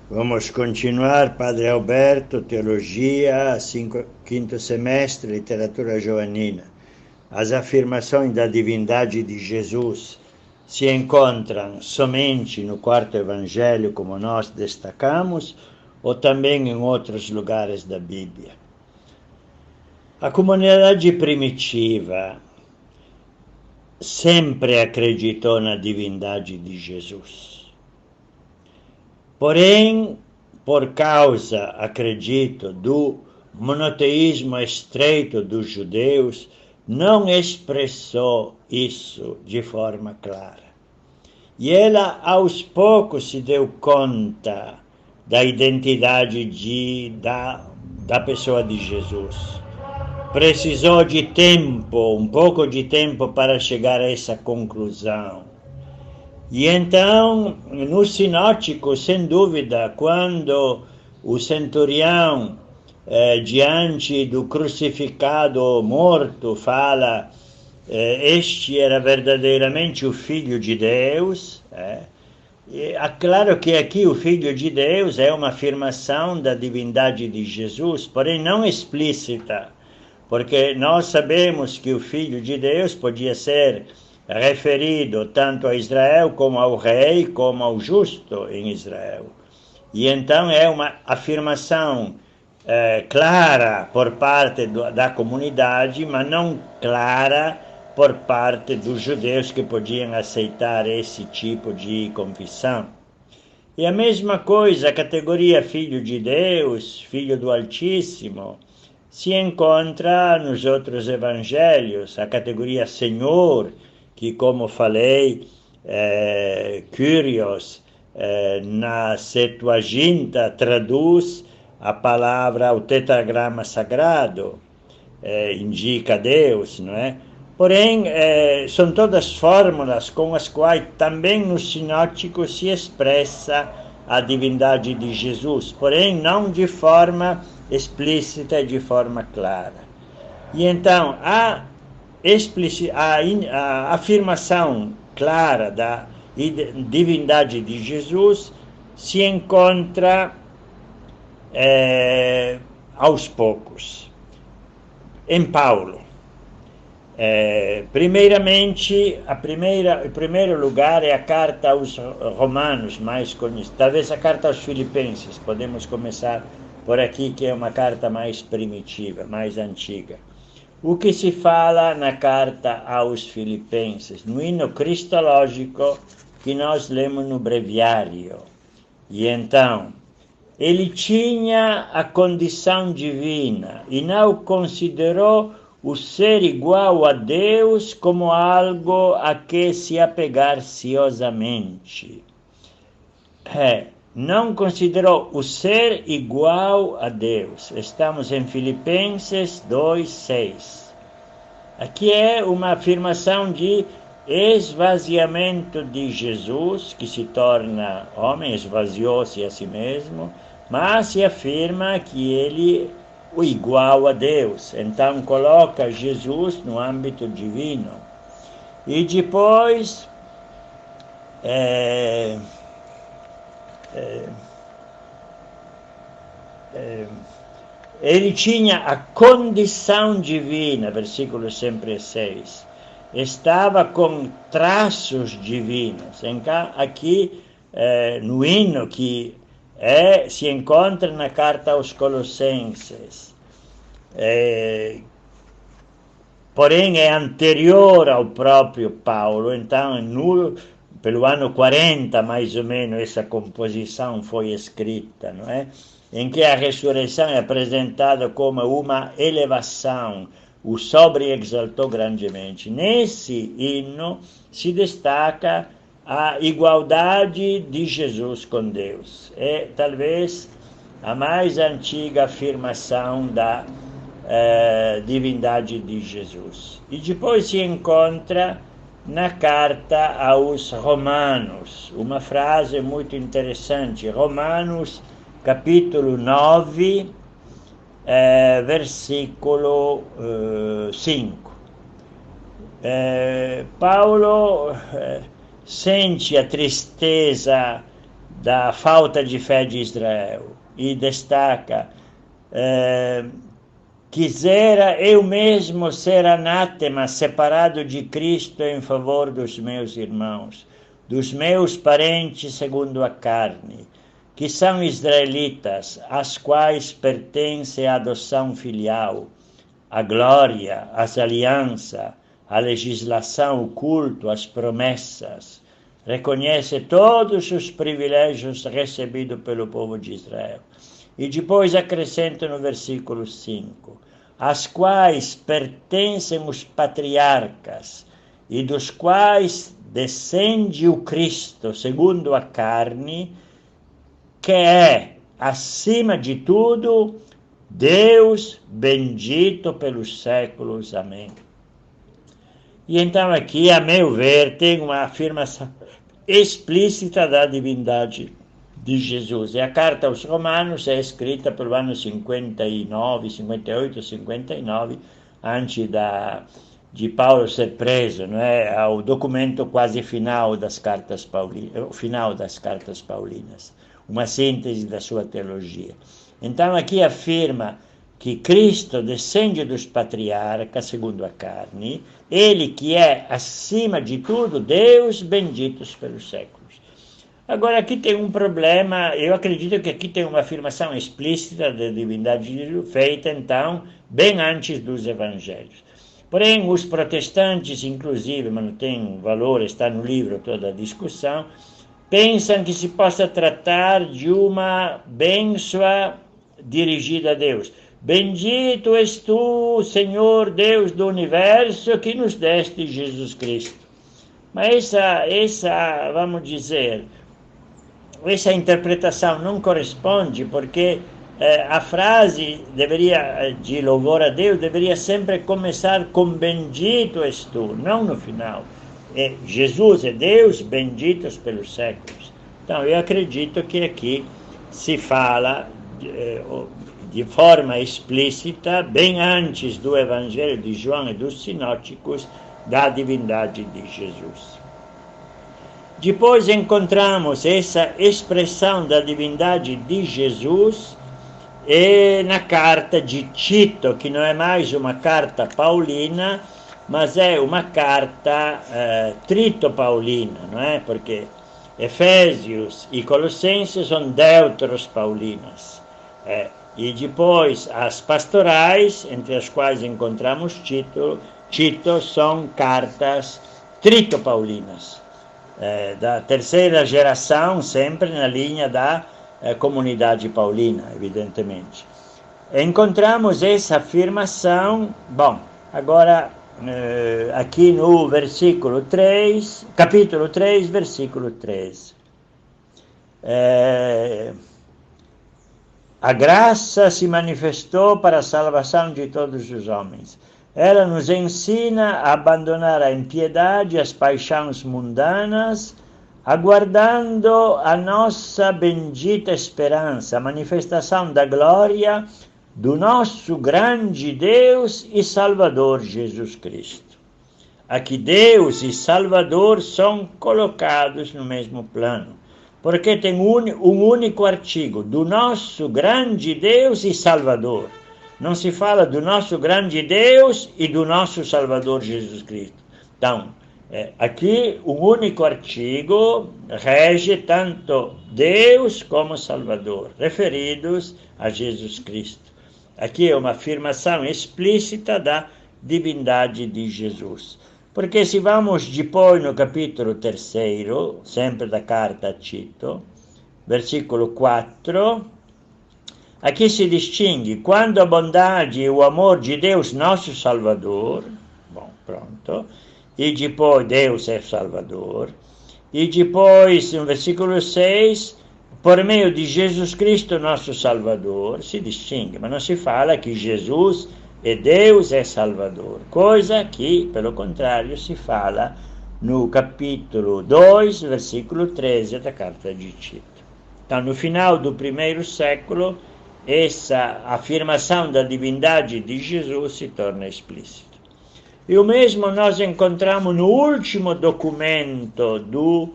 Vamos continuar, Padre Alberto, Teologia, quinto semestre, Literatura Joanina. As afirmações da divindade de Jesus se encontram somente no quarto Evangelho, como nós destacamos, ou também em outros lugares da Bíblia. A comunidade primitiva sempre acreditou na divindade de Jesus. Porém, por causa, acredito, do monoteísmo estreito dos judeus, não expressou isso de forma clara. E ela, aos poucos, se deu conta da identidade da pessoa de Jesus. Precisou de tempo, um pouco de tempo, para chegar a essa conclusão. E então, no sinótico, sem dúvida, quando o centurião, diante do crucificado morto, fala, este era verdadeiramente o Filho de Deus, é claro que aqui o Filho de Deus é uma afirmação da divindade de Jesus, porém não explícita, porque nós sabemos que o Filho de Deus podia ser referido tanto a Israel como ao rei, como ao justo em Israel. E então é uma afirmação clara por parte da comunidade, mas não clara por parte dos judeus que podiam aceitar esse tipo de confissão. E a mesma coisa, a categoria Filho de Deus, Filho do Altíssimo, se encontra nos outros evangelhos, a categoria Senhor, que, como falei, Kyrios, na Septuaginta traduz a palavra, o tetragrama sagrado, indica Deus, não é? Porém, são todas fórmulas com as quais também no sinótico se expressa a divindade de Jesus, porém não de forma explícita e de forma clara. E então, a afirmação clara da divindade de Jesus se encontra aos poucos. Em Paulo, primeiramente, o primeiro lugar é a carta aos Romanos, mais conhecida, talvez a carta aos Filipenses, podemos começar por aqui, que é uma carta mais primitiva, mais antiga. O que se fala na carta aos Filipenses, no hino cristológico que nós lemos no breviário. E então, ele tinha a condição divina e não considerou o ser igual a Deus como algo a que se apegar ciosamente. Não considerou o ser igual a Deus. Estamos em Filipenses 2:6. Aqui é uma afirmação de esvaziamento de Jesus, que se torna homem, esvaziou-se a si mesmo, mas se afirma que ele o igual a Deus. Então coloca Jesus no âmbito divino. E depois ele tinha a condição divina, versículo sempre 6. Estava com traços divinos. Aqui, no hino que se encontra na carta aos Colossenses, porém é anterior ao próprio Paulo, então pelo ano 40 mais ou menos essa composição foi escrita, não é? Em que a ressurreição é apresentada como uma elevação, o sobre-exaltou grandemente. Nesse hino se destaca a igualdade de Jesus com Deus. É talvez a mais antiga afirmação da divindade de Jesus. E depois se encontra na carta aos Romanos uma frase muito interessante. Romanos capítulo 9, versículo 5. Paulo sente a tristeza da falta de fé de Israel e destaca: quisera eu mesmo ser anátema, separado de Cristo em favor dos meus irmãos, dos meus parentes segundo a carne, que são israelitas, às quais pertence a adoção filial, a glória, as alianças, a legislação, o culto, as promessas. Reconhece todos os privilégios recebidos pelo povo de Israel. E depois acrescenta no versículo 5, às quais pertencem os patriarcas, e dos quais descende o Cristo, segundo a carne, que é, acima de tudo, Deus bendito pelos séculos. Amém. E então aqui, a meu ver, tem uma afirmação explícita da divindade de Jesus. E a carta aos Romanos é escrita pelo ano 59, 58, 59, antes de Paulo ser preso, não é? Ao documento quase final das cartas paulinas, o final das cartas paulinas, uma síntese da sua teologia. Então aqui afirma que Cristo descende dos patriarcas segundo a carne, ele que é acima de tudo Deus benditos pelos séculos. Agora aqui tem um problema, eu acredito que aqui tem uma afirmação explícita da divindade de Jesus, feita então bem antes dos evangelhos. Porém, os protestantes, inclusive, mas não tem valor, está no livro toda a discussão, pensam que se possa tratar de uma bênção dirigida a Deus. Bendito és tu, Senhor Deus do universo, que nos deste Jesus Cristo. Mas essa, vamos dizer, essa interpretação não corresponde, porque a frase de louvor a Deus deveria sempre começar com bendito és tu, não no final. Jesus é Deus, benditos pelos séculos. Então eu acredito que aqui se fala de forma explícita, bem antes do Evangelho de João e dos sinóticos, da divindade de Jesus. Depois encontramos essa expressão da divindade de Jesus na carta de Tito, que não é mais uma carta paulina, mas é uma carta trito-paulina, não é? Porque Efésios e Colossenses são deuteros paulinas. E depois as pastorais, entre as quais encontramos Tito, são cartas trito-paulinas, da terceira geração, sempre na linha da comunidade paulina, evidentemente. Encontramos essa afirmação, agora aqui no versículo 3, capítulo 3, versículo 13. A graça se manifestou para a salvação de todos os homens. Ela nos ensina a abandonar a impiedade, as paixões mundanas, aguardando a nossa bendita esperança, a manifestação da glória do nosso grande Deus e Salvador Jesus Cristo. Aqui Deus e Salvador são colocados no mesmo plano, porque tem um único artigo, do nosso grande Deus e Salvador. Não se fala do nosso grande Deus e do nosso Salvador Jesus Cristo. Então, aqui um único artigo rege tanto Deus como Salvador, referidos a Jesus Cristo. Aqui é uma afirmação explícita da divindade de Jesus. Porque se vamos depois no capítulo 3, sempre da carta a Tito, versículo 4, aqui se distingue quando a bondade e o amor de Deus, nosso Salvador, pronto, e depois Deus é Salvador, e depois no versículo 6, por meio de Jesus Cristo, nosso Salvador, se distingue, mas não se fala que Jesus e Deus é Salvador, coisa que, pelo contrário, se fala no capítulo 2, versículo 13 da carta de Tito. Então, no final do primeiro século, essa afirmação da divindade de Jesus se torna explícita. E o mesmo nós encontramos no último documento do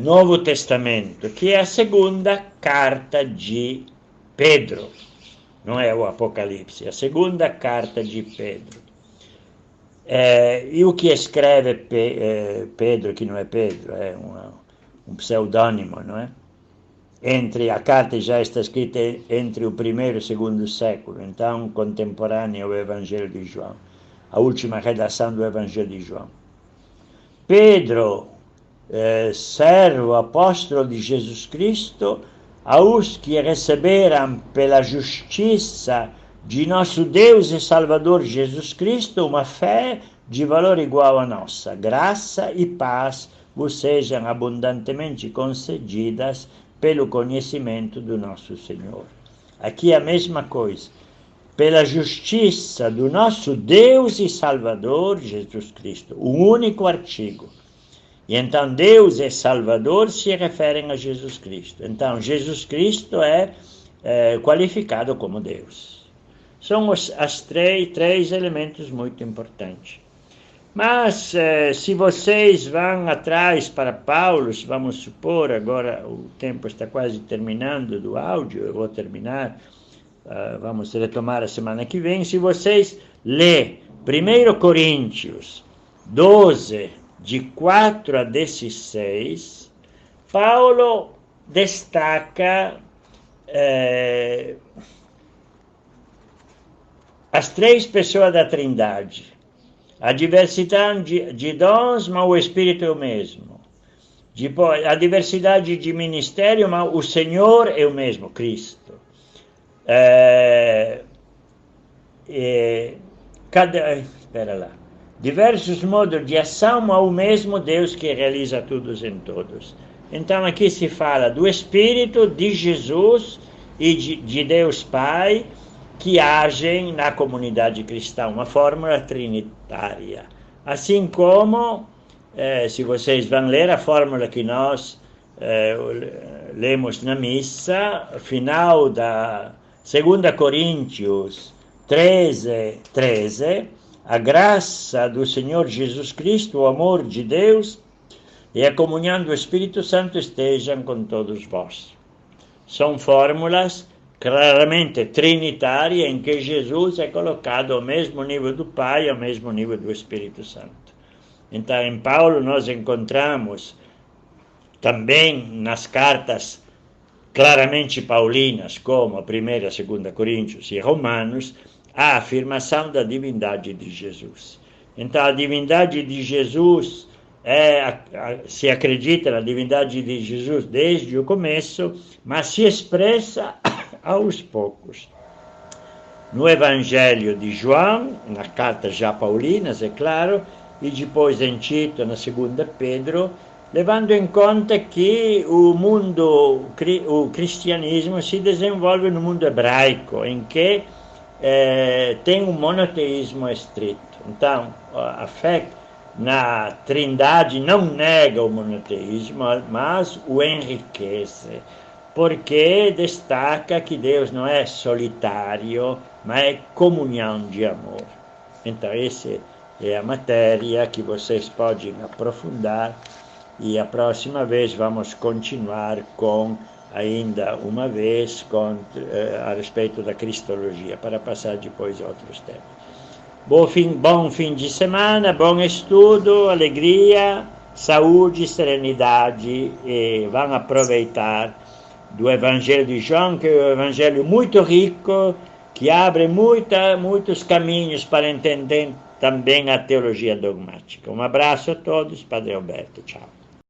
Novo Testamento, que é a segunda carta de Pedro, não é o Apocalipse, é a segunda carta de Pedro. E o que escreve Pedro, que não é Pedro, é um pseudônimo, não é? A carta já está escrita entre o primeiro e o segundo século, então contemporânea ao Evangelho de João, a última redação do Evangelho de João. Pedro, servo, apóstolo de Jesus Cristo, aos que receberam pela justiça de nosso Deus e Salvador Jesus Cristo uma fé de valor igual à nossa. Graça e paz vos sejam abundantemente concedidas pelo conhecimento do nosso Senhor. Aqui é a mesma coisa. Pela justiça do nosso Deus e Salvador Jesus Cristo, o único artigo. E então Deus e Salvador se referem a Jesus Cristo. Então Jesus Cristo é qualificado como Deus. São os três elementos muito importantes. Mas se vocês vão atrás para Paulo, vamos supor, agora o tempo está quase terminando do áudio, eu vou terminar, vamos retomar a semana que vem. Se vocês lerem 1 Coríntios 12, de 4 a 16, Paulo destaca as três pessoas da Trindade. A diversidade de dons, mas o Espírito é o mesmo. Depois, a diversidade de ministério, mas o Senhor é o mesmo, Cristo. Espera lá. Diversos modos de ação, mas o mesmo Deus que realiza todos em todos. Então aqui se fala do Espírito, de Jesus e de Deus Pai, que agem na comunidade cristã, uma fórmula trinitária. Assim como, se vocês vão ler a fórmula que nós lemos na missa, final da 2 Coríntios 13, a graça do Senhor Jesus Cristo, o amor de Deus e a comunhão do Espírito Santo estejam com todos vós. São fórmulas claramente trinitária, em que Jesus é colocado ao mesmo nível do Pai, ao mesmo nível do Espírito Santo. Então, em Paulo nós encontramos também nas cartas claramente paulinas, como a 1ª e 2 Coríntios e Romanos, a afirmação da divindade de Jesus. Então, a divindade de Jesus, se acredita na divindade de Jesus desde o começo, mas se expressa aos poucos. No Evangelho de João, nas cartas já paulinas, é claro, e depois em Tito, na 2 Pedro, levando em conta que o cristianismo se desenvolve no mundo hebraico, em que tem um monoteísmo estrito. Então, a fé na Trindade não nega o monoteísmo, mas o enriquece, porque destaca que Deus não é solitário, mas é comunhão de amor. Então, essa é a matéria que vocês podem aprofundar, e a próxima vez vamos continuar ainda uma vez a respeito da Cristologia, para passar depois a outros temas. Bom fim de semana, bom estudo, alegria, saúde, serenidade, e vão aproveitar do Evangelho de João, que é um evangelho muito rico, que abre muitos caminhos para entender também a teologia dogmática. Um abraço a todos, Padre Alberto, tchau.